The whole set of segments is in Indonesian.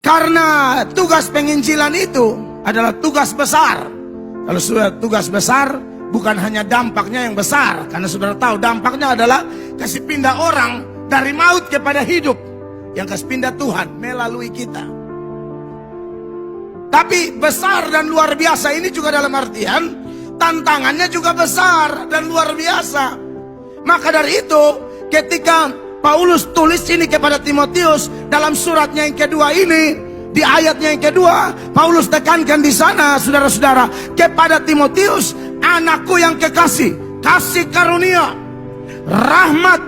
Karena tugas penginjilan itu adalah tugas besar. Kalau sudah tugas besar, bukan hanya dampaknya yang besar. Karena saudara tahu dampaknya adalah kasih pindah orang dari maut kepada hidup. Yang kasih pindah Tuhan melalui kita. Tapi besar dan luar biasa ini juga dalam artian tantangannya juga besar dan luar biasa. Maka dari itu ketika Paulus tulis ini kepada Timotius dalam suratnya yang kedua ini, di ayatnya yang kedua, Paulus tekankan di sana, saudara-saudara, kepada Timotius, anakku yang kekasih, kasih karunia, rahmat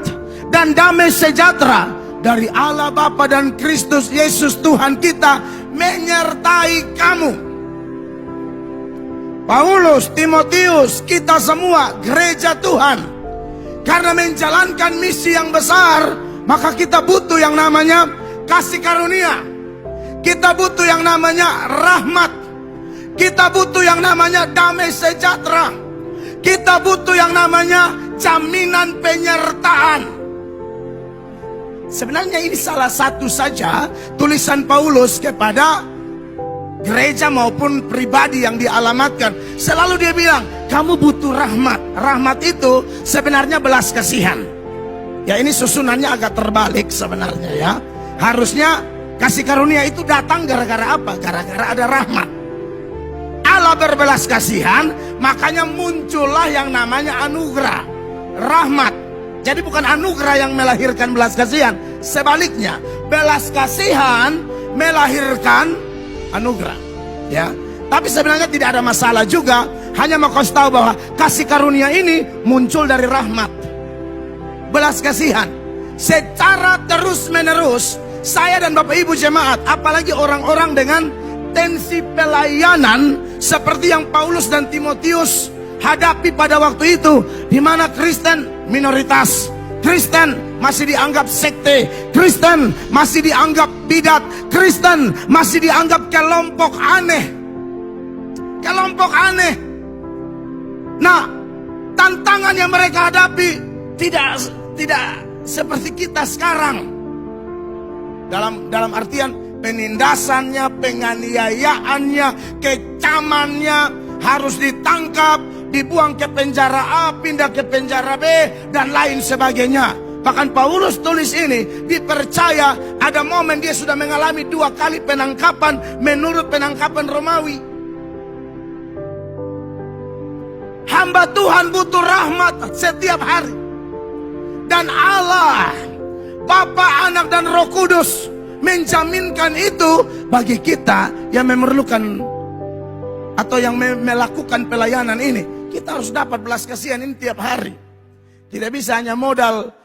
dan damai sejahtera dari Allah Bapa dan Kristus Yesus Tuhan kita menyertai kamu. Paulus, Timotius, kita semua gereja Tuhan. Karena menjalankan misi yang besar, maka kita butuh yang namanya kasih karunia. Kita butuh yang namanya rahmat. Kita butuh yang namanya damai sejahtera. Kita butuh yang namanya jaminan penyertaan. Sebenarnya ini salah satu saja tulisan Paulus kepada gereja maupun pribadi yang dialamatkan. Selalu dia bilang, kamu butuh rahmat. Rahmat itu sebenarnya belas kasihan. Ya, ini susunannya agak terbalik sebenarnya ya. Harusnya kasih karunia itu datang gara-gara apa? Gara-gara ada rahmat. Allah berbelas kasihan, makanya muncullah yang namanya anugerah, rahmat. Jadi bukan anugerah yang melahirkan belas kasihan, sebaliknya belas kasihan melahirkan anugerah. Ya, tapi sebenarnya tidak ada masalah juga. Hanya mau kasih tahu bahwa kasih karunia ini muncul dari rahmat, belas kasihan. Secara terus menerus saya dan Bapak Ibu jemaat, apalagi orang-orang dengan tensi pelayanan seperti yang Paulus dan Timotius hadapi pada waktu itu, di mana Kristen minoritas, Kristen masih dianggap sekte, Kristen masih dianggap bidat, Kristen masih dianggap kelompok aneh. Kelompok aneh. Nah, tantangan yang mereka hadapi tidak seperti kita sekarang. Dalam artian penindasannya, penganiayaannya, kecamannya, harus ditangkap, dibuang ke penjara A, pindah ke penjara B, dan lain sebagainya. Bahkan Paulus tulis ini, dipercaya ada momen dia sudah mengalami 2 kali penangkapan menurut penangkapan Romawi. Hamba Tuhan butuh rahmat setiap hari. Dan Allah, Bapa, Anak, dan Roh Kudus menjaminkan itu bagi kita yang memerlukan atau yang melakukan pelayanan ini. Kita harus dapat belas kasihan ini tiap hari. Tidak bisa hanya modal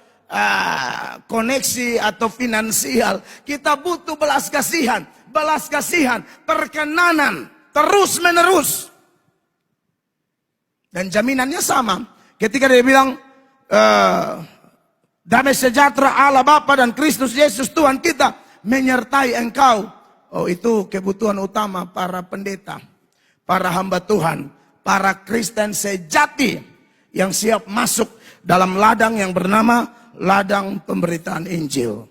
koneksi atau finansial. Kita butuh belas kasihan, perkenanan terus menerus. Dan jaminannya sama. Ketika dia bilang damai sejahtera Allah Bapa dan Kristus Yesus Tuhan kita menyertai engkau. Oh, itu kebutuhan utama para pendeta, para hamba Tuhan, para Kristen sejati yang siap masuk dalam ladang yang bernama ladang pemberitaan Injil.